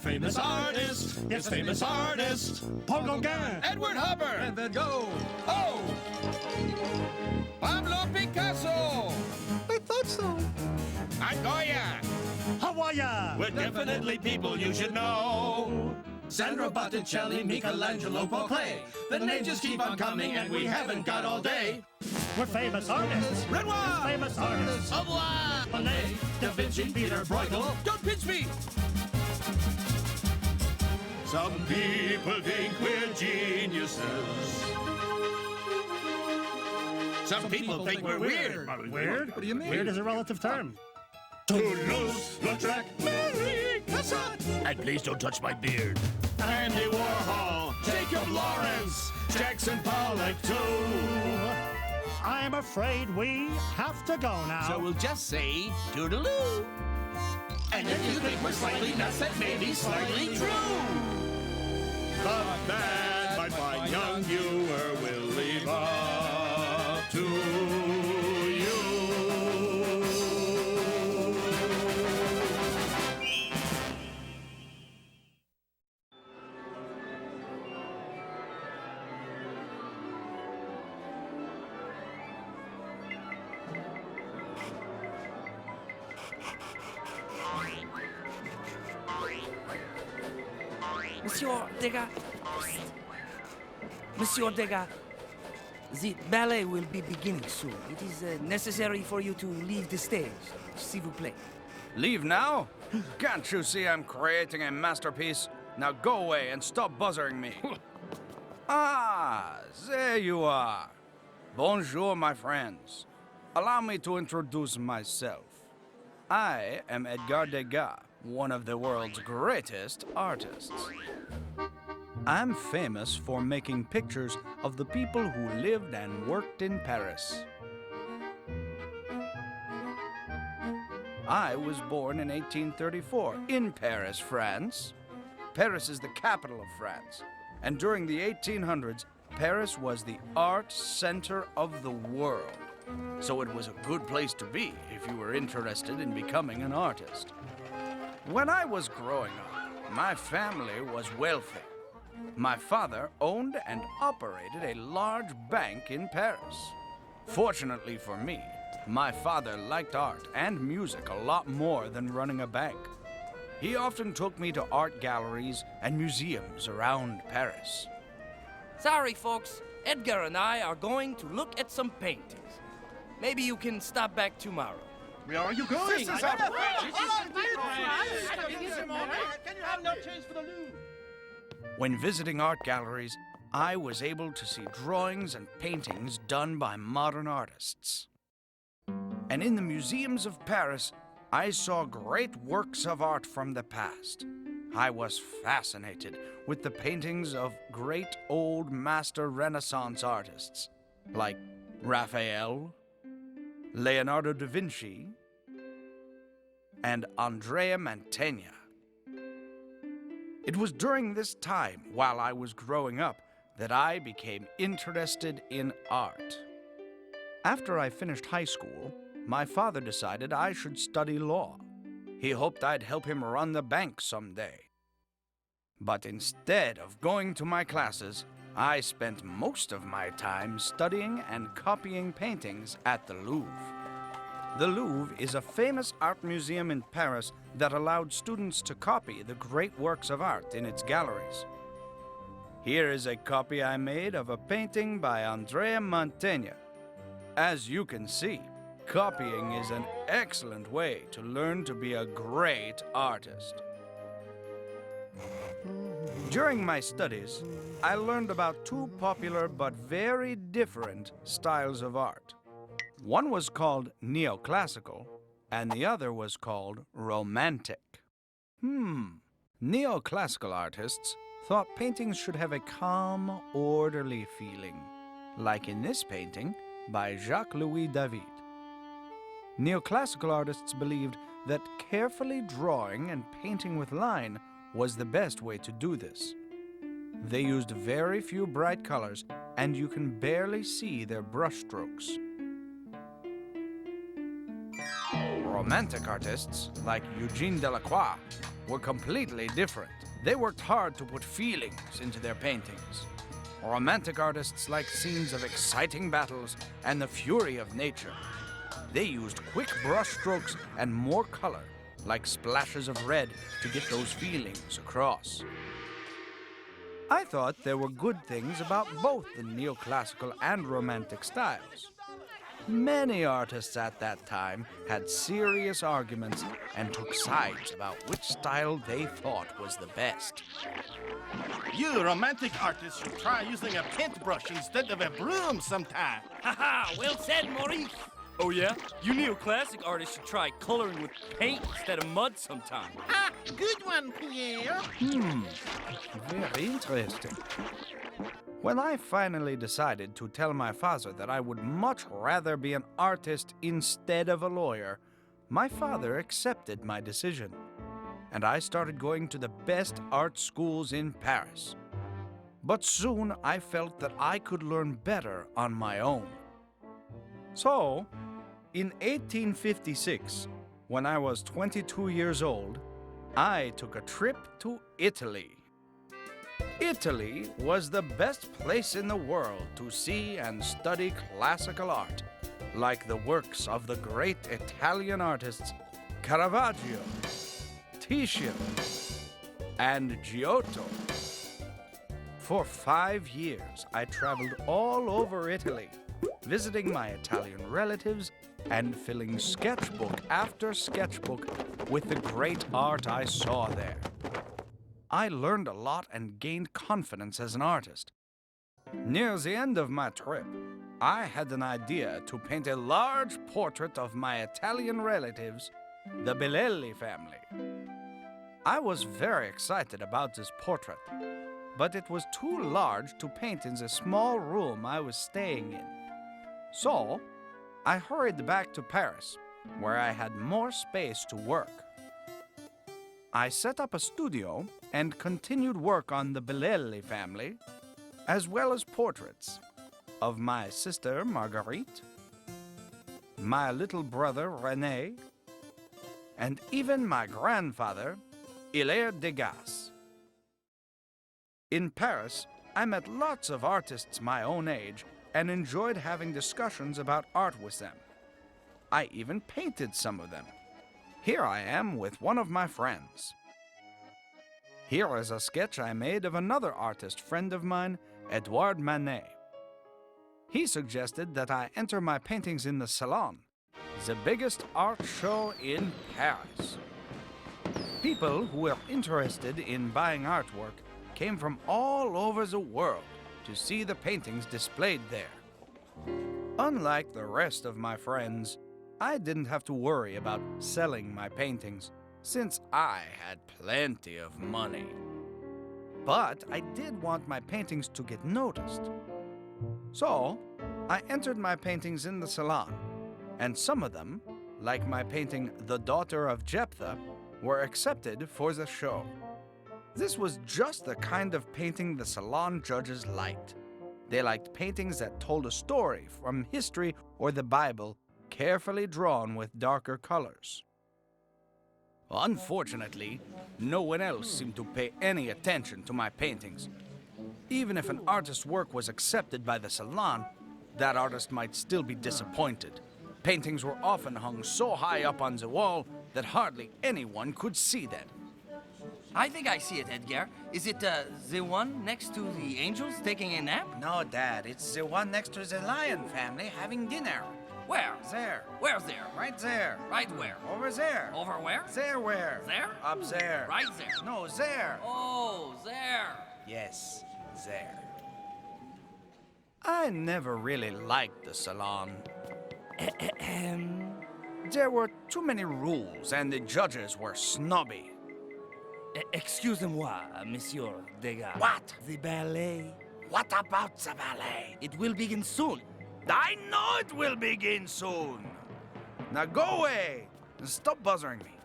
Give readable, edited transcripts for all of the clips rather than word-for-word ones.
famous artists. Yes, famous artists. Paul Gauguin. Edward Hubbard. And Van Gogh. Oh! Pablo Picasso. I thought so. And Goya. Hawaii. We're definitely people you should know. Sandro Botticelli, Michelangelo, Paul Klee. The names just keep on coming and we haven't got all day. We're famous artists. Renoir. Famous artists. Au revoir. Monet, Da Vinci, Peter Bruegel. Don't pinch me. Some people think we're geniuses. Some people think we're weird. Weird? What do you mean? Weird is a relative term. Toulouse-Lautrec, Mary Cassatt. And please don't touch my beard. Andy Warhol, Jacob Lawrence, Jackson Pollock too. I'm afraid we have to go now. So we'll just say toodaloo. And if you think we're slightly nuts, that may be slightly true. The band, my fine young viewer, will leave up to you. Monsieur Degas. Monsieur Degas, the ballet will be beginning soon. It is necessary for you to leave the stage, s'il vous plaît. Leave now? Can't you see I'm creating a masterpiece? Now go away and stop buzzing me. Ah, there you are. Bonjour, my friends. Allow me to introduce myself. I am Edgar Degas, one of the world's greatest artists. I'm famous for making pictures of the people who lived and worked in Paris. I was born in 1834 in Paris, France. Paris is the capital of France, and during the 1800s, Paris was the art center of the world. So it was a good place to be if you were interested in becoming an artist. When I was growing up, my family was wealthy. My father owned and operated a large bank in Paris. Fortunately for me, my father liked art and music a lot more than running a bank. He often took me to art galleries and museums around Paris. Sorry, folks. Edgar and I are going to look at some paintings. Maybe you can stop back tomorrow. Where are you going? This is outrageous. have no change for the Louvre. When visiting art galleries, I was able to see drawings and paintings done by modern artists. And in the museums of Paris, I saw great works of art from the past. I was fascinated with the paintings of great old master Renaissance artists like Raphael, Leonardo da Vinci, and Andrea Mantegna. It was during this time, while I was growing up, that I became interested in art. After I finished high school, my father decided I should study law. He hoped I'd help him run the bank someday. But instead of going to my classes, I spent most of my time studying and copying paintings at the Louvre. The Louvre is a famous art museum in Paris that allowed students to copy the great works of art in its galleries. Here is a copy I made of a painting by Andrea Mantegna. As you can see, copying is an excellent way to learn to be a great artist. During my studies, I learned about two popular but very different styles of art. One was called neoclassical, and the other was called romantic. Neoclassical artists thought paintings should have a calm, orderly feeling, like in this painting by Jacques-Louis David. Neoclassical artists believed that carefully drawing and painting with line was the best way to do this. They used very few bright colors, and you can barely see their brushstrokes. Romantic artists, like Eugene Delacroix, were completely different. They worked hard to put feelings into their paintings. Romantic artists liked scenes of exciting battles and the fury of nature. They used quick brush strokes and more color, like splashes of red, to get those feelings across. I thought there were good things about both the neoclassical and romantic styles. Many artists at that time had serious arguments and took sides about which style they thought was the best. You romantic artists should try using a paintbrush instead of a broom sometime. Haha, well said, Maurice. Oh yeah? You neoclassic artists should try coloring with paint instead of mud sometime. Ah, good one, Pierre. Very interesting. When I finally decided to tell my father that I would much rather be an artist instead of a lawyer, my father accepted my decision, and I started going to the best art schools in Paris. But soon I felt that I could learn better on my own. So, in 1856, when I was 22 years old, I took a trip to Italy. Italy was the best place in the world to see and study classical art, like the works of the great Italian artists Caravaggio, Titian, and Giotto. For 5 years, I traveled all over Italy, visiting my Italian relatives and filling sketchbook after sketchbook with the great art I saw there. I learned a lot and gained confidence as an artist. Near the end of my trip, I had an idea to paint a large portrait of my Italian relatives, the Bellelli family. I was very excited about this portrait, but it was too large to paint in the small room I was staying in. So, I hurried back to Paris, where I had more space to work. I set up a studio and continued work on the Bellelli family, as well as portraits of my sister Marguerite, my little brother René, and even my grandfather, Edgar Degas. In Paris, I met lots of artists my own age and enjoyed having discussions about art with them. I even painted some of them. Here I am with one of my friends. Here is a sketch I made of another artist friend of mine, Edouard Manet. He suggested that I enter my paintings in the Salon, the biggest art show in Paris. People who were interested in buying artwork came from all over the world to see the paintings displayed there. Unlike the rest of my friends, I didn't have to worry about selling my paintings, since I had plenty of money. But I did want my paintings to get noticed. So, I entered my paintings in the Salon, and some of them, like my painting The Daughter of Jephthah, were accepted for the show. This was just the kind of painting the Salon judges liked. They liked paintings that told a story from history or the Bible, carefully drawn with darker colors. Unfortunately, no one else seemed to pay any attention to my paintings. Even if an artist's work was accepted by the Salon, that artist might still be disappointed. Paintings were often hung so high up on the wall that hardly anyone could see them. I think I see it, Edgar. Is it the one next to the angels taking a nap? No, Dad, it's the one next to the lion family having dinner. Where? There. Where's there? Right there. Right where? Over there. Over where? There where? There? Up there. Right there. No, there. Oh, there. Yes, there. I never really liked the Salon. There were too many rules and the judges were snobby. Excusez-moi, Monsieur Degas. What? The ballet. What about the ballet? It will begin soon. I know it will begin soon. Now go away and stop bothering me.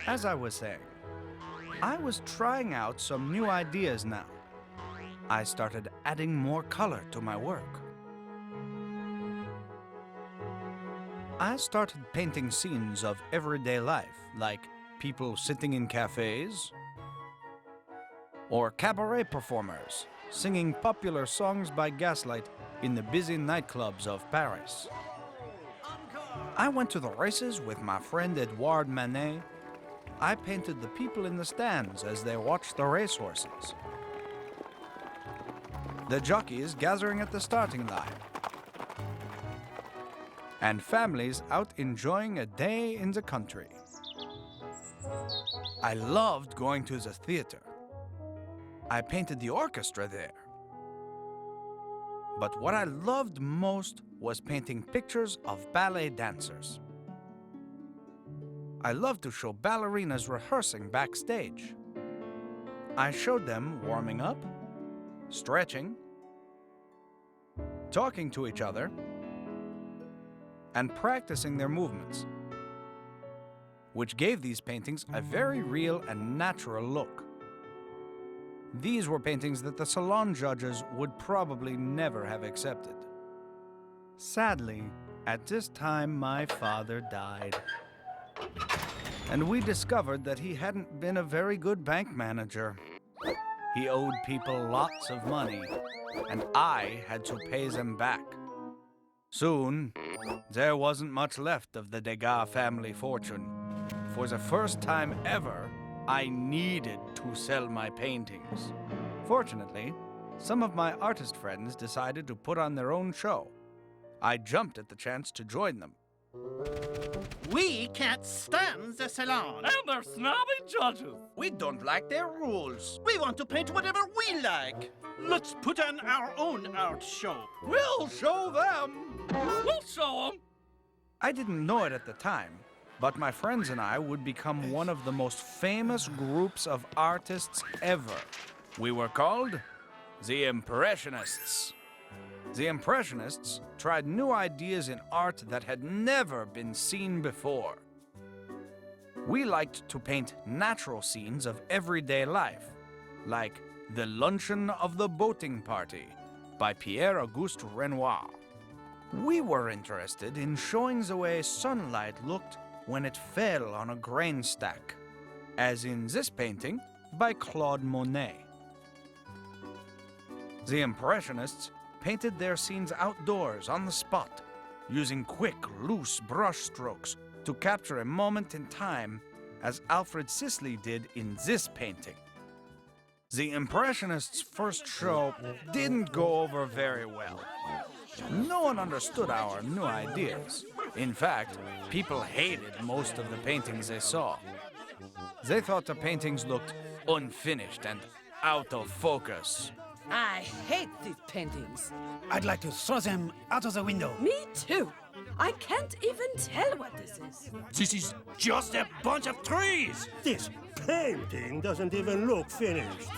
As I was saying, I was trying out some new ideas now. I started adding more color to my work. I started painting scenes of everyday life, like people sitting in cafes, or cabaret performers singing popular songs by gaslight in the busy nightclubs of Paris. I went to the races with my friend Edouard Manet. I painted the people in the stands as they watched the racehorses, the jockeys gathering at the starting line, and families out enjoying a day in the country. I loved going to the theater. I painted the orchestra there. But what I loved most was painting pictures of ballet dancers. I loved to show ballerinas rehearsing backstage. I showed them warming up, stretching, talking to each other, and practicing their movements, which gave these paintings a very real and natural look. These were paintings that the salon judges would probably never have accepted. Sadly, at this time my father died, and we discovered that he hadn't been a very good bank manager. He owed people lots of money, and I had to pay them back. Soon, there wasn't much left of the Degas family fortune. For the first time ever, I needed to sell my paintings. Fortunately, some of my artist friends decided to put on their own show. I jumped at the chance to join them. We can't stand the salon. And they're snobby judges. We don't like their rules. We want to paint whatever we like. Let's put on our own art show. We'll show them. We'll show them. I didn't know it at the time, but my friends and I would become one of the most famous groups of artists ever. We were called the Impressionists. The Impressionists tried new ideas in art that had never been seen before. We liked to paint natural scenes of everyday life, like The Luncheon of the Boating Party by Pierre-Auguste Renoir. We were interested in showing the way sunlight looked when it fell on a grain stack, as in this painting by Claude Monet. The Impressionists painted their scenes outdoors on the spot, using quick, loose brush strokes to capture a moment in time, as Alfred Sisley did in this painting. The Impressionists' first show didn't go over very well. No one understood our new ideas. In fact, people hated most of the paintings they saw. They thought the paintings looked unfinished and out of focus. I hate these paintings. I'd like to throw them out of the window. Me too. I can't even tell what this is. This is just a bunch of trees. This painting doesn't even look finished.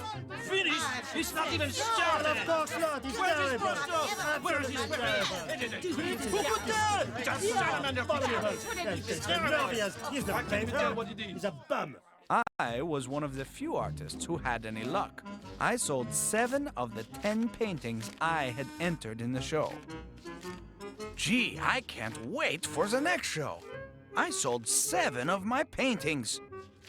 Finished? It's not even started. Of course not. It's Where is this terrible. brush off? Where is this brush? Who put that? Just shut him He's the painter. He's a bum. I was one of the few artists who had any luck. I sold 7 of the 10 paintings I had entered in the show. Gee, I can't wait for the next show. I sold 7 of my paintings.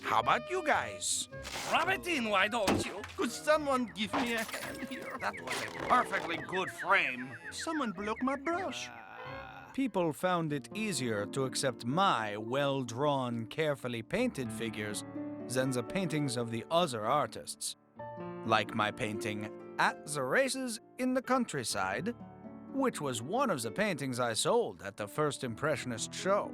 How about you guys? Rub it in, why don't you? Could someone give me a hand here? That was a perfectly good frame. Someone broke my brush. People found it easier to accept my well-drawn, carefully painted figures than the paintings of the other artists. Like my painting, At the Races in the Countryside, which was one of the paintings I sold at the first Impressionist show.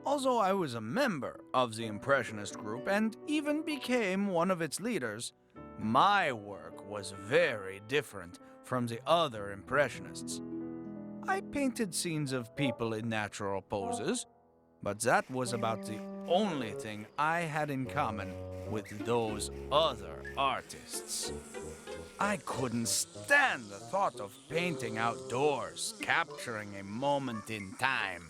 Although I was a member of the Impressionist group and even became one of its leaders, my work was very different from the other Impressionists. I painted scenes of people in natural poses, but that was about the only thing I had in common with those other artists. I couldn't stand the thought of painting outdoors, capturing a moment in time.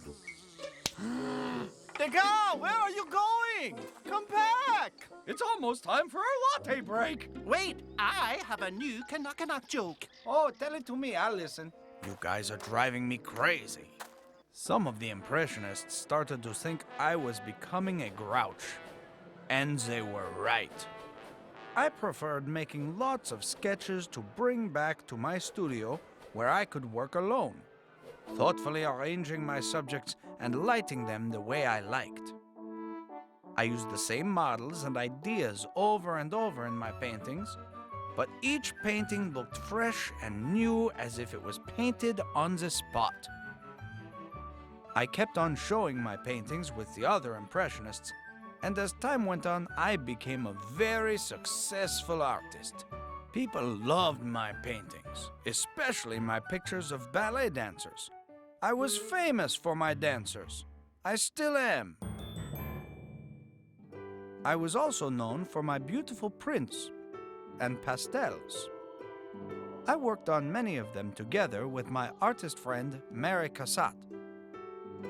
Degas, where are you going? Come back! It's almost time for our latte break. Wait, I have a new knock joke. Oh, tell it to me, I'll listen. You guys are driving me crazy. Some of the Impressionists started to think I was becoming a grouch. And they were right. I preferred making lots of sketches to bring back to my studio where I could work alone, thoughtfully arranging my subjects and lighting them the way I liked. I used the same models and ideas over and over in my paintings, but each painting looked fresh and new as if it was painted on the spot. I kept on showing my paintings with the other Impressionists, and as time went on, I became a very successful artist. People loved my paintings, especially my pictures of ballet dancers. I was famous for my dancers. I still am. I was also known for my beautiful prints and pastels. I worked on many of them together with my artist friend, Mary Cassatt.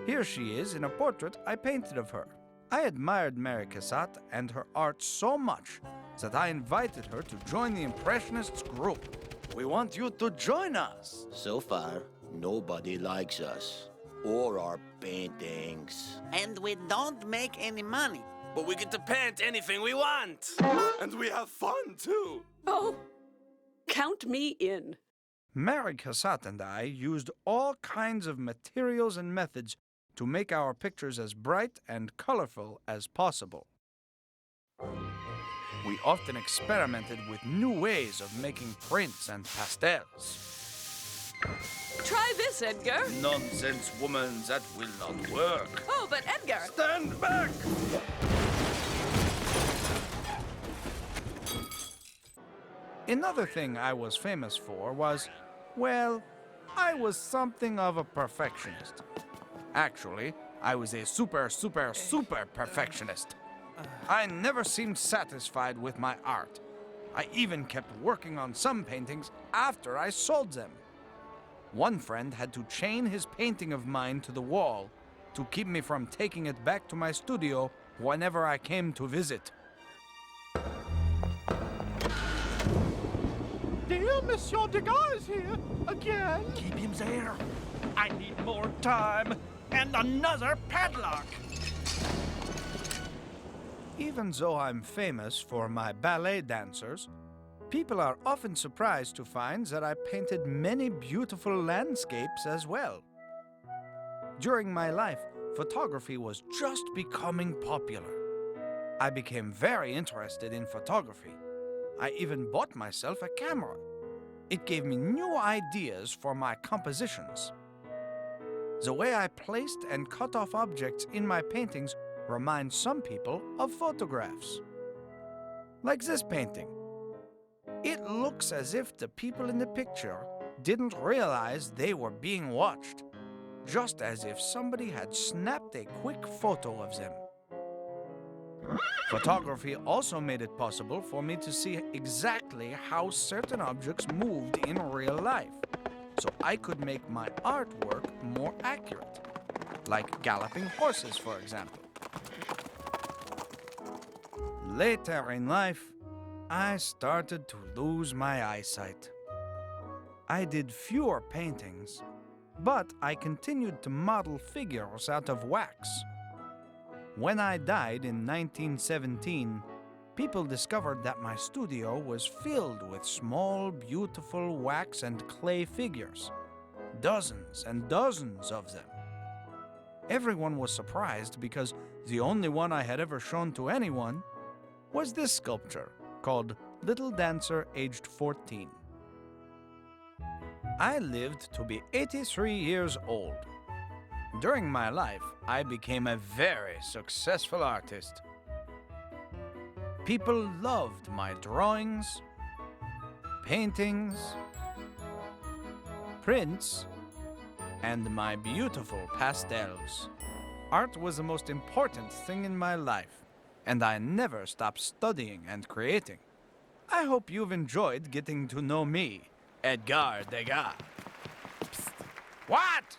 Here she is in a portrait I painted of her. I admired Mary Cassatt and her art so much that I invited her to join the Impressionists group. We want you to join us. So far, nobody likes us or our paintings. And we don't make any money. But we get to paint anything we want. And we have fun, too. Oh, count me in. Mary Cassatt and I used all kinds of materials and methods to make our pictures as bright and colorful as possible. We often experimented with new ways of making prints and pastels. Try this, Edgar. Nonsense, woman, that will not work. Oh, but Edgar. Stand back! Another thing I was famous for was, well, I was something of a perfectionist. Actually, I was a super perfectionist. I never seemed satisfied with my art. I even kept working on some paintings after I sold them. One friend had to chain his painting of mine to the wall to keep me from taking it back to my studio whenever I came to visit. Dear Monsieur Degas is here again. Keep him there. I need more time and another padlock. Even though I'm famous for my ballet dancers, people are often surprised to find that I painted many beautiful landscapes as well. During my life, photography was just becoming popular. I became very interested in photography. I even bought myself a camera. It gave me new ideas for my compositions. The way I placed and cut off objects in my paintings reminds some people of photographs. Like this painting. It looks as if the people in the picture didn't realize they were being watched, just as if somebody had snapped a quick photo of them. Photography also made it possible for me to see exactly how certain objects moved in real life, so I could make my artwork more accurate, like galloping horses, for example. Later in life, I started to lose my eyesight. I did fewer paintings, but I continued to model figures out of wax. When I died in 1917, people discovered that my studio was filled with small, beautiful wax and clay figures, dozens and dozens of them. Everyone was surprised because the only one I had ever shown to anyone was this sculpture called Little Dancer Aged 14. I lived to be 83 years old. During my life, I became a very successful artist. People loved my drawings, paintings, prints, and my beautiful pastels. Art was the most important thing in my life, and I never stopped studying and creating. I hope you've enjoyed getting to know me, Edgar Degas. Psst. What?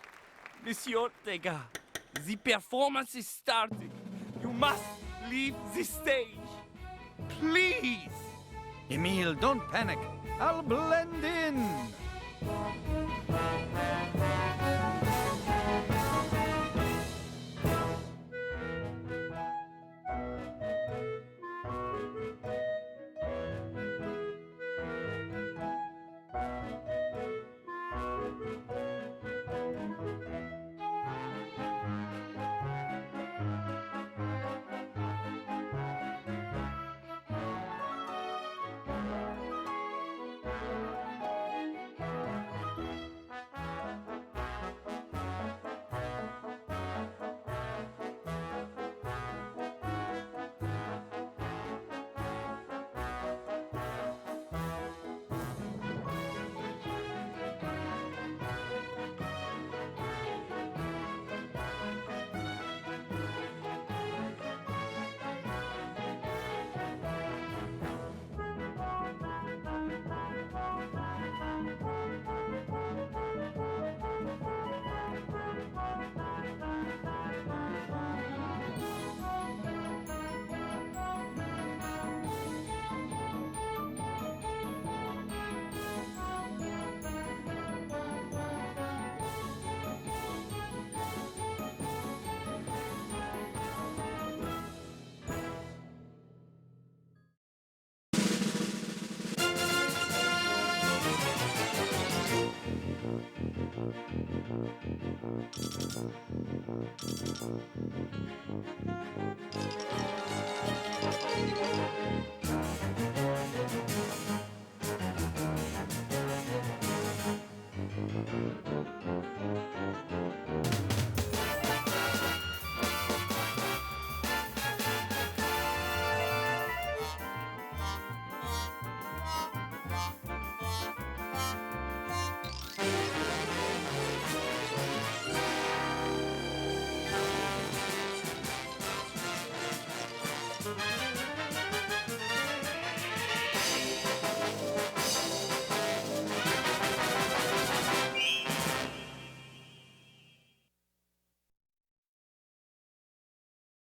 Monsieur Degas, the performance is starting. You must leave the stage. Please! Emile, don't panic. I'll blend in.